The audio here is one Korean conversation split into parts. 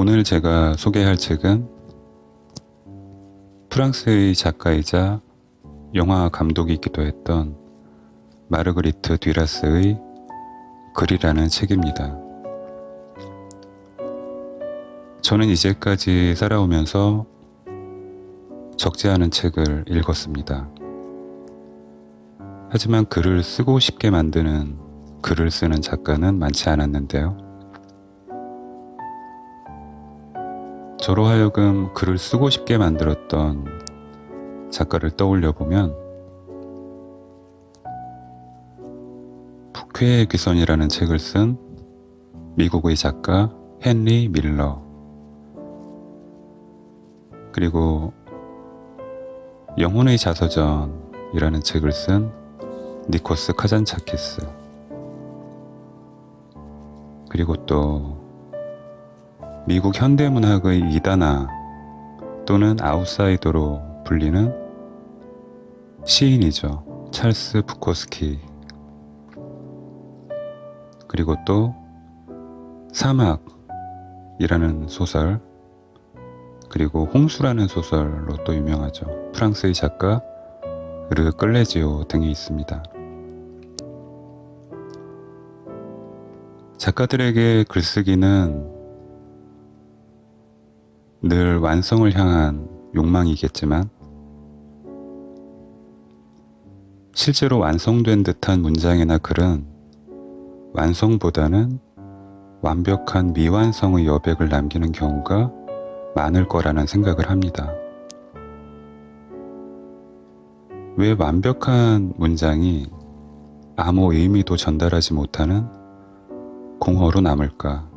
오늘 제가 소개할 책은 프랑스의 작가이자 영화 감독이기도 했던 마르그리트 듀라스의 글이라는 책입니다. 저는 이제까지 살아오면서 적지 않은 책을 읽었습니다. 하지만 글을 쓰고 싶게 만드는 글을 쓰는 작가는 많지 않았는데요. 저로 하여금 글을 쓰고 싶게 만들었던 작가를 떠올려 보면 부캐의 귀선이라는 책을 쓴 미국의 작가 헨리 밀러, 그리고 영혼의 자서전이라는 책을 쓴 니코스 카잔차키스, 그리고 또 미국 현대문학의 이단아 또는 아웃사이더로 불리는 시인이죠. 찰스 부코스키, 그리고 또 사막이라는 소설, 그리고 홍수라는 소설로 또 유명하죠. 프랑스의 작가 르 끌레지오 등이 있습니다. 작가들에게 글쓰기는 늘 완성을 향한 욕망이겠지만 실제로 완성된 듯한 문장이나 글은 완성보다는 완벽한 미완성의 여백을 남기는 경우가 많을 거라는 생각을 합니다. 왜 완벽한 문장이 아무 의미도 전달하지 못하는 공허로 남을까?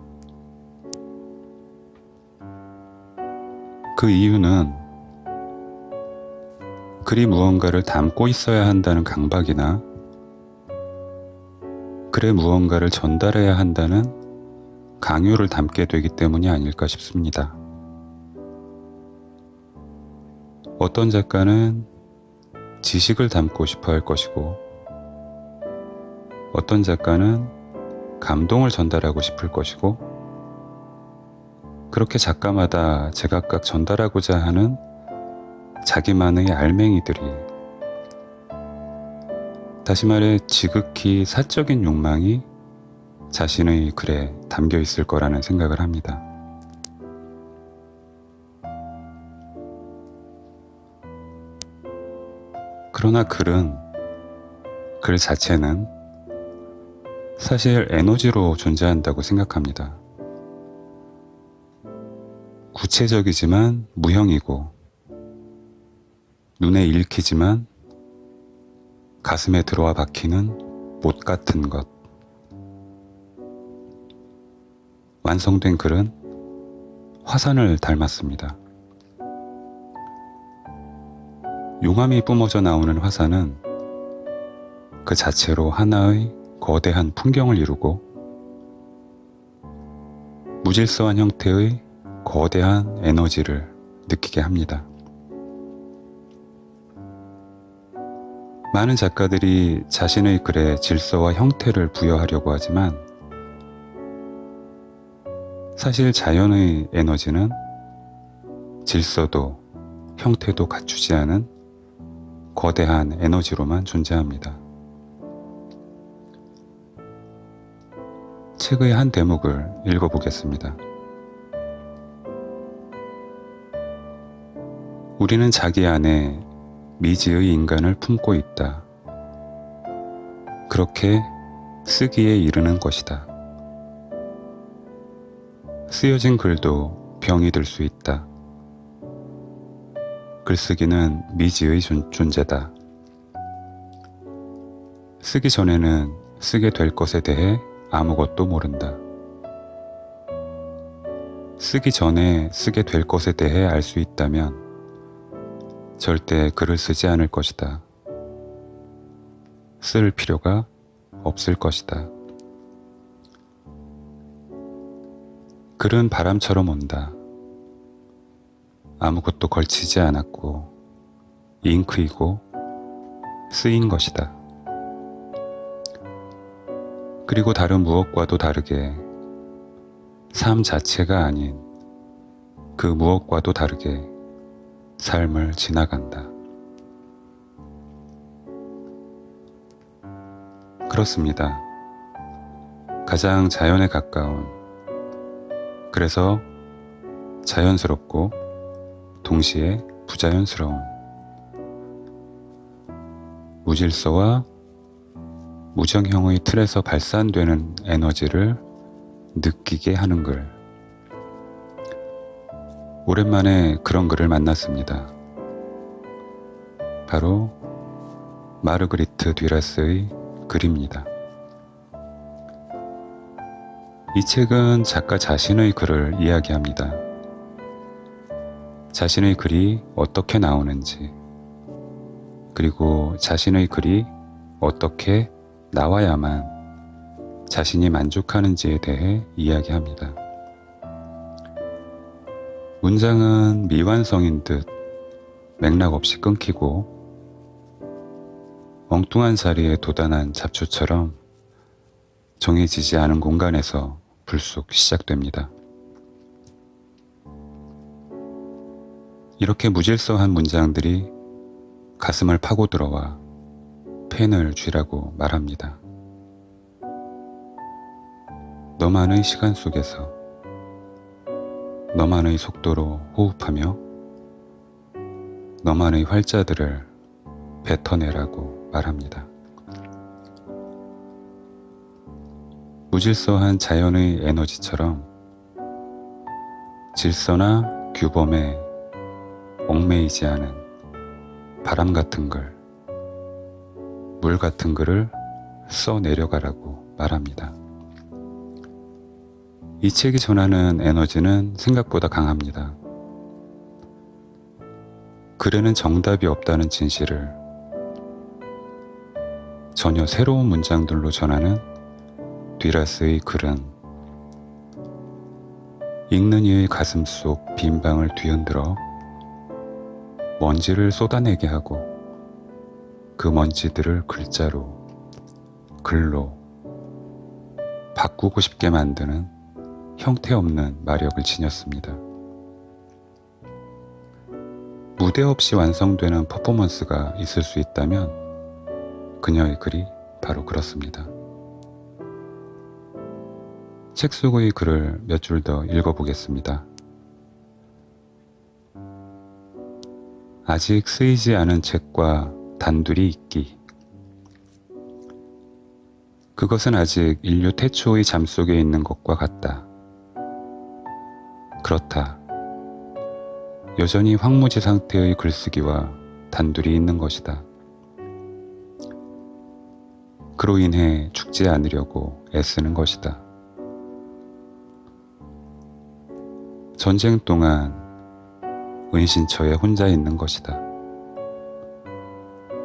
그 이유는 글이 무언가를 담고 있어야 한다는 강박이나 글에 무언가를 전달해야 한다는 강요를 담게 되기 때문이 아닐까 싶습니다. 어떤 작가는 지식을 담고 싶어 할 것이고, 어떤 작가는 감동을 전달하고 싶을 것이고, 그렇게 작가마다 제각각 전달하고자 하는 자기만의 알맹이들이, 다시 말해 지극히 사적인 욕망이 자신의 글에 담겨 있을 거라는 생각을 합니다. 그러나 글 자체는 사실 에너지로 존재한다고 생각합니다. 구체적이지만 무형이고, 눈에 읽히지만 가슴에 들어와 박히는 못 같은 것. 완성된 글은 화산을 닮았습니다. 용암이 뿜어져 나오는 화산은 그 자체로 하나의 거대한 풍경을 이루고 무질서한 형태의 거대한 에너지를 느끼게 합니다. 많은 작가들이 자신의 글에 질서와 형태를 부여하려고 하지만 사실 자연의 에너지는 질서도 형태도 갖추지 않은 거대한 에너지로만 존재합니다. 책의 한 대목을 읽어보겠습니다. 우리는 자기 안에 미지의 인간을 품고 있다. 그렇게 쓰기에 이르는 것이다. 쓰여진 글도 병이 들 수 있다. 글쓰기는 미지의 존재다. 쓰기 전에는 쓰게 될 것에 대해 아무것도 모른다. 쓰기 전에 쓰게 될 것에 대해 알 수 있다면 절대 글을 쓰지 않을 것이다. 쓸 필요가 없을 것이다. 글은 바람처럼 온다. 아무것도 걸치지 않았고 잉크이고 쓰인 것이다. 그리고 다른 무엇과도 다르게 삶 자체가 아닌 그 무엇과도 다르게 삶을 지나간다. 그렇습니다. 가장 자연에 가까운, 그래서 자연스럽고 동시에 부자연스러운 무질서와 무정형의 틀에서 발산되는 에너지를 느끼게 하는 글. 오랜만에 그런 글을 만났습니다. 바로 마르그리트 듀라스의 글입니다. 이 책은 작가 자신의 글을 이야기합니다. 자신의 글이 어떻게 나오는지, 그리고 자신의 글이 어떻게 나와야만 자신이 만족하는지에 대해 이야기합니다. 문장은 미완성인 듯 맥락 없이 끊기고 엉뚱한 자리에 도단한 잡초처럼 정해지지 않은 공간에서 불쑥 시작됩니다. 이렇게 무질서한 문장들이 가슴을 파고 들어와 펜을 쥐라고 말합니다. 너만의 시간 속에서 너만의 속도로 호흡하며 너만의 활자들을 뱉어내라고 말합니다. 무질서한 자연의 에너지처럼 질서나 규범에 얽매이지 않은 바람 같은 글, 물 같은 글을 써내려가라고 말합니다. 이 책이 전하는 에너지는 생각보다 강합니다. 글에는 정답이 없다는 진실을 전혀 새로운 문장들로 전하는 듀라스의 글은 읽는 이의 가슴 속 빈방을 뒤흔들어 먼지를 쏟아내게 하고 그 먼지들을 글자로, 글로 바꾸고 싶게 만드는 형태없는 마력을 지녔습니다. 무대 없이 완성되는 퍼포먼스가 있을 수 있다면 그녀의 글이 바로 그렇습니다. 책 속의 글을 몇 줄 더 읽어보겠습니다. 아직 쓰이지 않은 책과 단둘이 있기. 그것은 아직 인류 태초의 잠속에 있는 것과 같다. 그렇다. 여전히 황무지 상태의 글쓰기와 단둘이 있는 것이다. 그로 인해 죽지 않으려고 애쓰는 것이다. 전쟁 동안 은신처에 혼자 있는 것이다.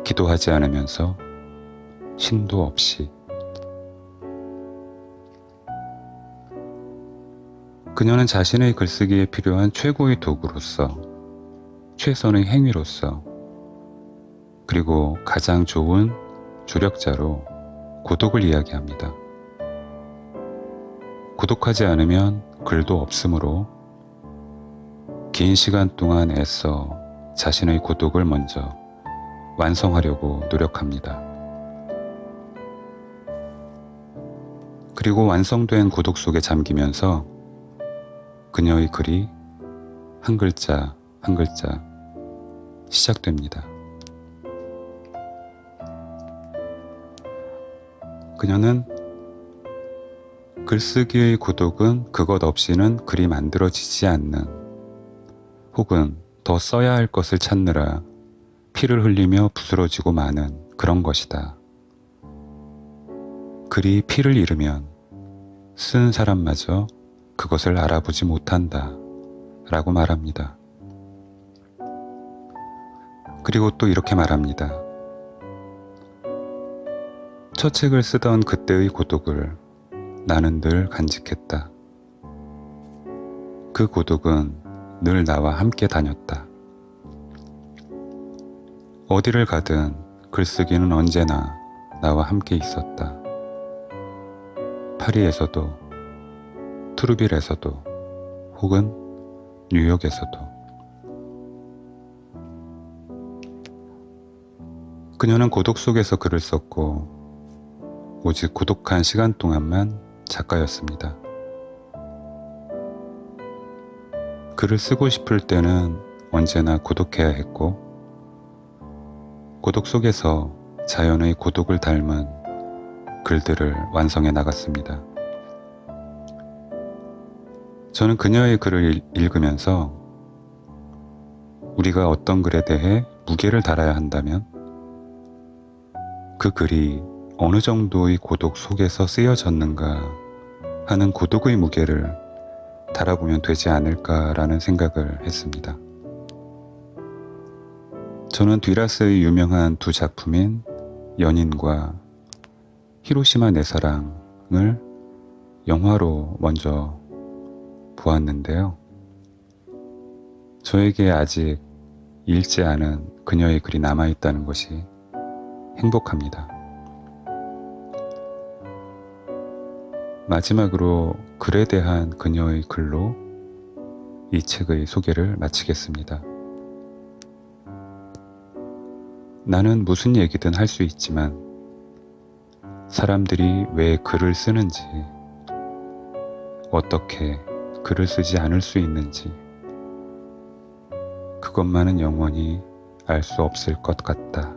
기도하지 않으면서 신도 없이. 그녀는 자신의 글쓰기에 필요한 최고의 도구로서, 최선의 행위로서, 그리고 가장 좋은 조력자로 고독을 이야기합니다. 고독하지 않으면 글도 없으므로 긴 시간 동안 애써 자신의 고독을 먼저 완성하려고 노력합니다. 그리고 완성된 고독 속에 잠기면서 그녀의 글이 한 글자 한 글자 시작됩니다. 그녀는 글쓰기의 고독은 그것 없이는 글이 만들어지지 않는, 혹은 더 써야 할 것을 찾느라 피를 흘리며 부스러지고 마는 그런 것이다. 글이 피를 잃으면 쓴 사람마저 그것을 알아보지 못한다 라고 말합니다. 그리고 또 이렇게 말합니다. 첫 책을 쓰던 그때의 고독을 나는 늘 간직했다. 그 고독은 늘 나와 함께 다녔다. 어디를 가든 글쓰기는 언제나 나와 함께 있었다. 파리에서도, 투르빌에서도, 혹은 뉴욕에서도. 그녀는 고독 속에서 글을 썼고 오직 고독한 시간 동안만 작가였습니다. 글을 쓰고 싶을 때는 언제나 고독해야 했고 고독 속에서 자연의 고독을 닮은 글들을 완성해 나갔습니다. 저는 그녀의 글을 읽으면서 우리가 어떤 글에 대해 무게를 달아야 한다면 그 글이 어느 정도의 고독 속에서 쓰여졌는가 하는 고독의 무게를 달아보면 되지 않을까라는 생각을 했습니다. 저는 듀라스의 유명한 두 작품인 연인과 히로시마 내 사랑을 영화로 먼저 보았는데요. 저에게 아직 읽지 않은 그녀의 글이 남아있다는 것이 행복합니다. 마지막으로 글에 대한 그녀의 글로 이 책의 소개를 마치겠습니다. 나는 무슨 얘기든 할 수 있지만 사람들이 왜 글을 쓰는지, 어떻게 글을 쓰지 않을 수 있는지 그것만은 영원히 알 수 없을 것 같다.